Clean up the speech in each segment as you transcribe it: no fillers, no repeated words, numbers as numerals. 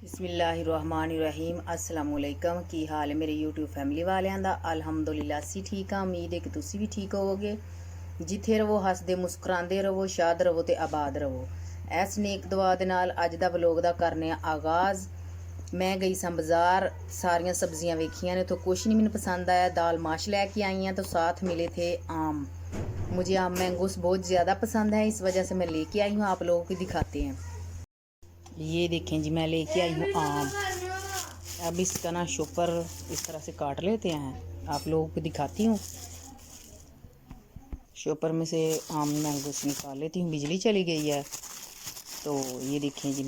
बिस्मिल्लाहिर्रहमानिर्रहीम अस्सलाम वालेकुम। की हाल है मेरे यूट्यूब फैमिली वालियां दा? अल्हम्दुलिल्लाह सी ठीक हाँ। उम्मीद है कि तुसी भी ठीक होवोगे। जिथे रवो हसदे मुस्कुरांदे रवो, शाद रवो ते आबाद रवो। इस नेक दुआ दे नाल अज दा व्लॉग दा करने आगाज़। मैं गई सां बाज़ार, सारियां सब्जियां वेखियां ने तो कुछ नहीं मैंने पसंद आया। दाल माश लैके आई हैं तो साथ मिले थे आम। मुझे आम मैंगोस बहुत ज़्यादा पसंद है, इस वजह से मैं लेके आई हूँ। आप लोगों को दिखाते हैं। ये देखें जी, मैं लेके आई हूँ आम। अब इसका ना शोपर इस तरह से काट लेते हैं, आप लोगों को दिखाती हूँ। शोपर में से आम मैंगोस निकाल लेती हूँ। बिजली चली गई है तो ये देखें जी,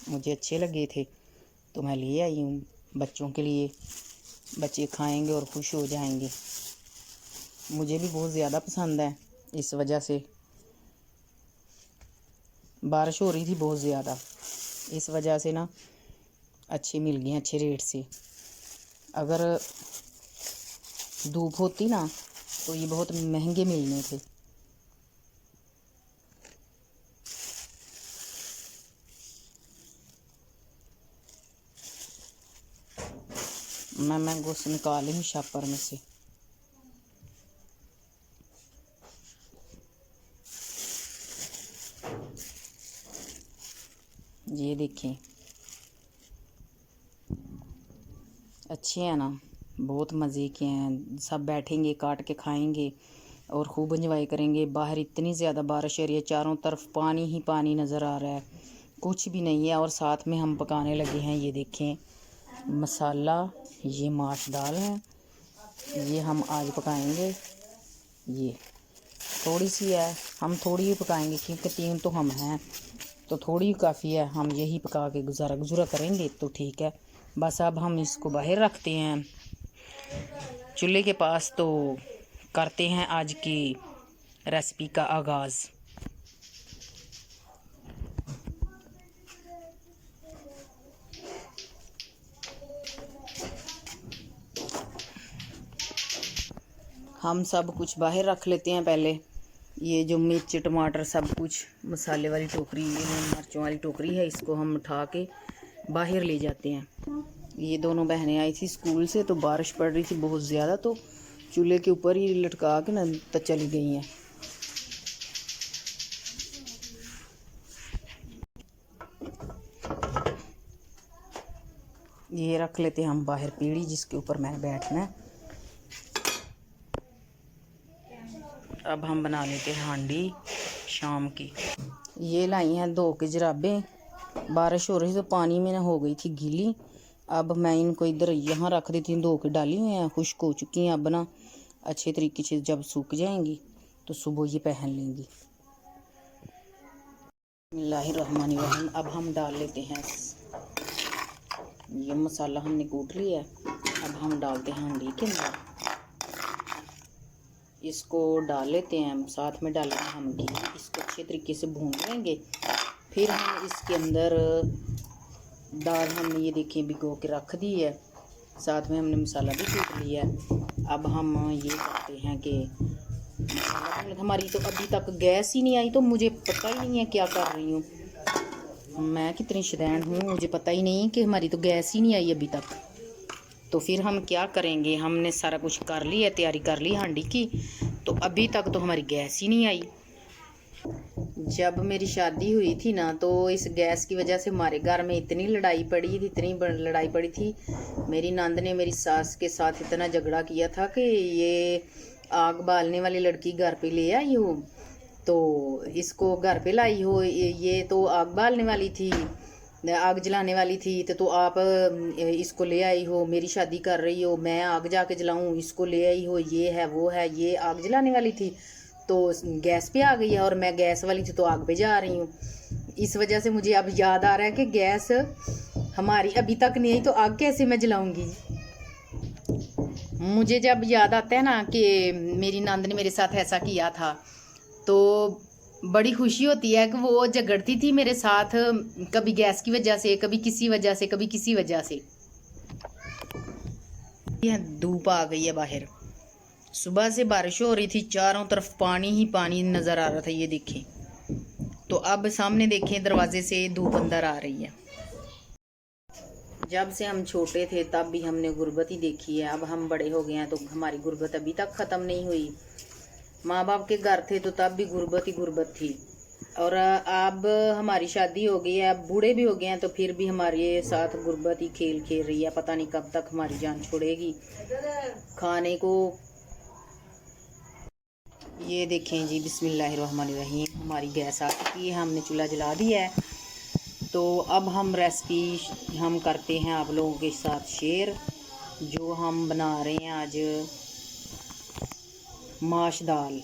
मुझे अच्छे लगे थे तो मैं ले आई हूँ बच्चों के लिए। बच्चे खाएंगे और खुश हो जाएंगे। मुझे भी बहुत ज़्यादा पसंद है, इस वजह से। बारिश हो रही थी बहुत ज़्यादा, इस वजह से ना अच्छे मिल गए, अच्छे रेट से। अगर धूप होती ना तो ये बहुत महंगे मिलने थे। मैं मैंगोस निकाली हूँ शॉपर में से। ये देखें, अच्छे हैं ना, बहुत मज़े के हैं। सब बैठेंगे, काट के खाएंगे और खूब इंजॉय करेंगे। बाहर इतनी ज़्यादा बारिश हो रही है, चारों तरफ पानी ही पानी नज़र आ रहा है, कुछ भी नहीं है। और साथ में हम पकाने लगे हैं। ये देखें मसाला, ये माश दाल है, ये हम आज पकाएंगे। ये थोड़ी सी है, हम थोड़ी ही पकाएंगे क्योंकि 3 तो हम हैं, तो थोड़ी काफ़ी है। हम यही पका के गुजारा करेंगे तो ठीक है। बस अब हम इसको बाहर रखते हैं चूल्हे के पास, तो करते हैं आज की रेसिपी का आगाज़। हम सब कुछ बाहर रख लेते हैं पहले। ये जो मिर्च टमाटर सब कुछ मसाले वाली टोकरी, ये मिर्चों वाली टोकरी है, इसको हम उठा के बाहर ले जाते हैं। ये दोनों बहनें आई थी स्कूल से, तो बारिश पड़ रही थी बहुत ज़्यादा, तो चूल्हे के ऊपर ही लटका के ना तो चली गई हैं। ये रख लेते हैं हम बाहर पीढ़ी, जिसके ऊपर मैंने बैठना है। अब हम बना लेते हैं हांडी शाम की। ये लाई हैं 2 की जराबें। बारिश हो रही थी तो पानी में ना हो गई थी गीली। अब मैं इनको इधर यहाँ रख देती हूँ। 2 की डाली हुई हैं, खुश्क हो चुकी हैं। अब ना अच्छे तरीके से जब सूख जाएंगी तो सुबह ये पहन लेंगी। बिस्मिल्लाहिर्रहमानिर्रहीम। अब हम डाल लेते हैं, ये मसाला हमने कूट लिया है। अब हम डालते हैं हांडी के अंदर, इसको डाल लेते हैं। साथ में डालेंगे हम घी, इसको अच्छे तरीके से भून लेंगे। फिर हम इसके अंदर दाल हमने ये देखें भिगो के रख दी है, साथ में हमने मसाला भी कूट लिया है। अब हम ये करते हैं कि मसाला, हमारी तो अभी तक गैस ही नहीं आई, तो मुझे पता ही नहीं है क्या कर रही हूँ मैं। कितनी शदैन हूँ, मुझे पता ही नहीं कि हमारी तो गैस ही नहीं आई अभी तक। तो फिर हम क्या करेंगे, हमने सारा कुछ कर लिया, तैयारी कर ली हांडी की, तो अभी तक तो हमारी गैस ही नहीं आई। जब मेरी शादी हुई थी ना, तो इस गैस की वजह से हमारे घर में इतनी लड़ाई पड़ी थी, इतनी लड़ाई पड़ी थी। मेरी नंद ने मेरी सास के साथ इतना झगड़ा किया था कि ये आग बालने वाली लड़की घर पे ले आई हो, तो इसको घर पे लाई हो, ये तो आग बालने वाली थी, आग जलाने वाली थी, तो आप इसको ले आई हो। मेरी शादी कर रही हो, मैं आग जाके जलाऊं, इसको ले आई हो, ये है वो है। ये आग जलाने वाली थी तो गैस पे आ गई है, और मैं गैस वाली थी तो आग पे जा रही हूँ। इस वजह से मुझे अब याद आ रहा है कि गैस हमारी अभी तक नहीं आई तो आग कैसे मैं जलाऊंगी। मुझे जब याद आता है ना कि मेरी नंद ने मेरे साथ ऐसा किया था, तो बड़ी खुशी होती है कि वो झगड़ती थी मेरे साथ, कभी गैस की वजह से, कभी किसी वजह से, कभी किसी वजह से। धूप आ गई है बाहर, सुबह से बारिश हो रही थी, चारों तरफ पानी ही पानी नज़र आ रहा था। ये देखें, तो अब सामने देखें दरवाजे से धूप अंदर आ रही है। जब से हम छोटे थे तब भी हमने गुर्बत ही देखी है। अब हम बड़े हो गए हैं तो हमारी गुर्बत अभी तक ख़त्म नहीं हुई। माँ बाप के घर थे तो तब भी गुर्बत ही गुर्बत थी। और अब हमारी शादी हो गई है, अब बूढ़े भी हो गए हैं तो फिर भी हमारे साथ गुर्बत ही खेल खेल रही है। पता नहीं कब तक हमारी जान छोड़ेगी। खाने को ये देखें जी, बिस्मिल्लाहिर्रहमानिर्रहीम, हमारी गैस आ चुकी है, हमने चूल्हा जला दिया है। तो अब हम रेसिपी हम करते हैं आप लोगों के साथ शेयर। जो हम बना रहे हैं आज माश दाल,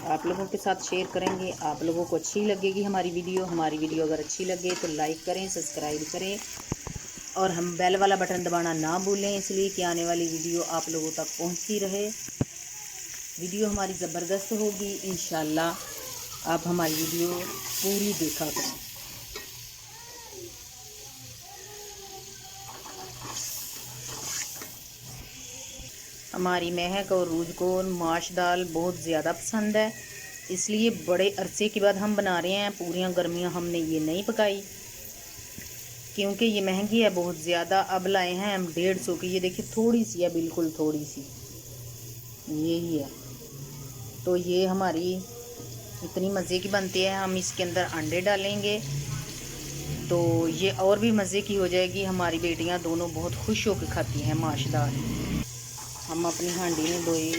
आप लोगों के साथ शेयर करेंगे। आप लोगों को अच्छी लगेगी हमारी वीडियो अगर अच्छी लगे तो लाइक करें, सब्सक्राइब करें और हम बेल वाला बटन दबाना ना भूलें, इसलिए कि आने वाली वीडियो आप लोगों तक पहुंचती रहे। वीडियो हमारी ज़बरदस्त होगी इंशाल्लाह। आप हमारी वीडियो पूरी देखा करें। हमारी महक और रूज को माश दाल बहुत ज़्यादा पसंद है, इसलिए बड़े अरसे के बाद हम बना रहे हैं। पूरियां गर्मियां हमने ये नहीं पकाई क्योंकि ये महंगी है बहुत ज़्यादा। अब लाए हैं हम 150 की। ये देखिए थोड़ी सी है, बिल्कुल थोड़ी सी यही है। तो ये हमारी इतनी मज़े की बनती है। हम इसके अंदर अंडे डालेंगे तो ये और भी मज़े की हो जाएगी। हमारी बेटियां दोनों बहुत खुश होकर खाती हैं माश दाल। हम अपनी हांडी में दोई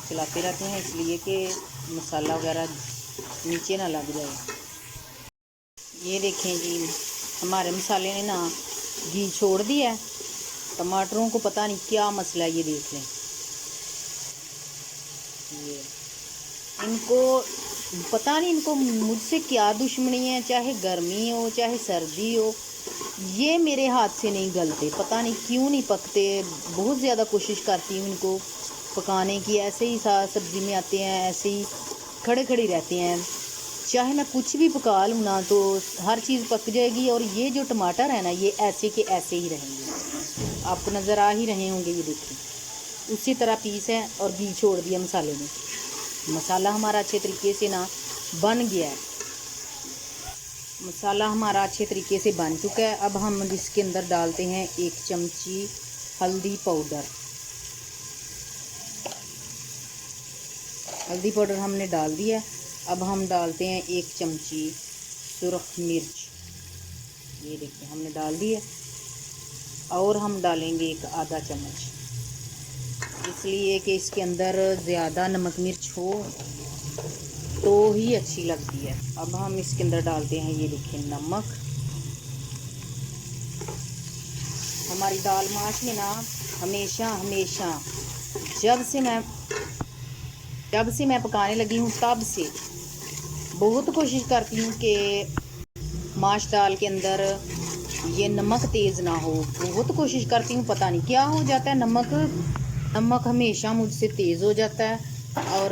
चलाते रहते हैं इसलिए कि मसाला वगैरह नीचे ना लग जाए। ये देखें जी, हमारे मसाले ने ना घी छोड़ दिया है। टमाटरों को पता नहीं क्या मसला है, ये देख लें। ये इनको पता नहीं, इनको मुझसे क्या दुश्मनी है, चाहे गर्मी हो चाहे सर्दी हो, ये मेरे हाथ से नहीं गलते। पता नहीं क्यों नहीं पकते। बहुत ज़्यादा कोशिश करती हूँ इनको पकाने की, ऐसे ही सब्ज़ी में आते हैं, ऐसे ही खड़े खड़े रहते हैं। चाहे मैं कुछ भी पका लूँ ना तो हर चीज़ पक जाएगी। और ये जो टमाटर है ना, ये ऐसे के ऐसे ही रहेंगे। आपको नज़र आ ही रहे होंगे, ये देखिए उसी तरह पीस है और घी छोड़ दिया मसाले में। मसाला हमारा अच्छे तरीके से ना बन गया है। मसाला हमारा अच्छे तरीके से बन चुका है। अब हम इसके अंदर डालते हैं 1 चमची हल्दी पाउडर। हल्दी पाउडर हमने डाल दिया। अब हम डालते हैं 1 चमची सुरख मिर्च। ये देखिए हमने डाल दिया। और हम डालेंगे 1 आधा चम्मच, इसलिए कि इसके अंदर ज़्यादा नमक मिर्च हो तो ही अच्छी लगती है। अब हम इसके अंदर डालते हैं, ये देखिए, नमक। हमारी दाल माश में ना हमेशा हमेशा जब से मैं पकाने लगी हूँ तब से बहुत कोशिश करती हूँ कि माश दाल के अंदर ये नमक तेज़ ना हो। बहुत कोशिश करती हूँ, पता नहीं क्या हो जाता है। नमक हमेशा मुझसे तेज़ हो जाता है और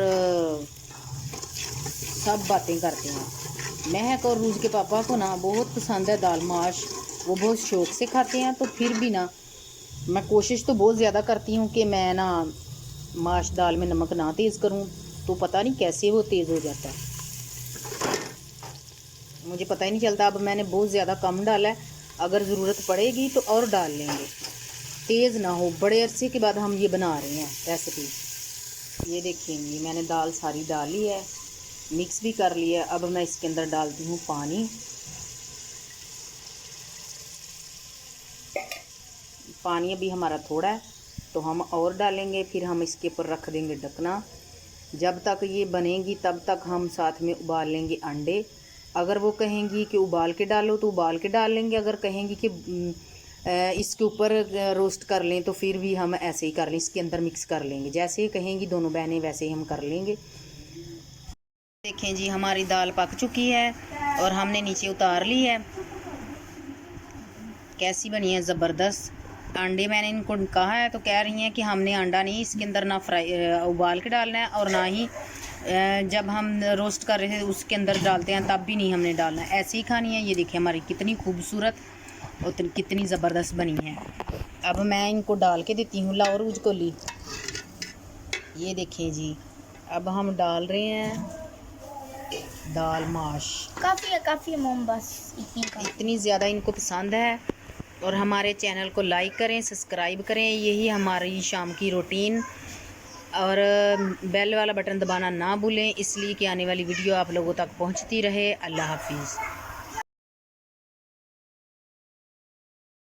सब बातें करते हैं। महक और रूज के पापा को ना बहुत पसंद है दाल माश, वो बहुत शौक़ से खाते हैं। तो फिर भी ना मैं कोशिश तो बहुत ज़्यादा करती हूँ कि मैं ना माश दाल में नमक ना तेज़ करूँ, तो पता नहीं कैसे वो तेज़ हो जाता है, मुझे पता ही नहीं चलता। अब मैंने बहुत ज़्यादा कम डाला है, अगर ज़रूरत पड़ेगी तो और डाल लेंगे। तेज़ ना हो। बड़े अरसे के बाद हम ये बना रहे हैं रेसिपी। ये देखेंगे मैंने दाल सारी डाली है, मिक्स भी कर लिया है। अब मैं इसके अंदर डालती हूँ पानी। पानी अभी हमारा थोड़ा है तो हम और डालेंगे, फिर हम इसके ऊपर रख देंगे ढकना। जब तक ये बनेगी तब तक हम साथ में उबाल लेंगे अंडे। अगर वो कहेंगी कि उबाल के डालो तो उबाल के डाल लेंगे, अगर कहेंगी कि इसके ऊपर रोस्ट कर लें तो फिर भी हम ऐसे ही कर लें, इसके अंदर मिक्स कर लेंगे। जैसे ही कहेंगी दोनों बहनें वैसे ही हम कर लेंगे। देखें जी, हमारी दाल पक चुकी है और हमने नीचे उतार ली है। कैसी बनी है, ज़बरदस्त। अंडे मैंने इनको कहा है तो कह रही हैं कि हमने अंडा नहीं इसके अंदर ना उबाल के डालना है और ना ही जब हम रोस्ट कर रहे थे उसके अंदर डालते हैं तब भी नहीं हमने डालना है, ऐसे ही खानी है। ये देखिए हमारी कितनी खूबसूरत और कितनी ज़बरदस्त बनी है। अब मैं इनको डाल के देती हूँ। लाओ रूज को ली। ये देखें जी, अब हम डाल रहे हैं दाल माश। काफ़ी है मोम, बस इतनी ज़्यादा इनको पसंद है। और हमारे चैनल को लाइक करें, सब्सक्राइब करें, यही हमारी शाम की रूटीन। और बेल वाला बटन दबाना ना भूलें, इसलिए कि आने वाली वीडियो आप लोगों तक पहुंचती रहे। अल्लाह हाफिज़।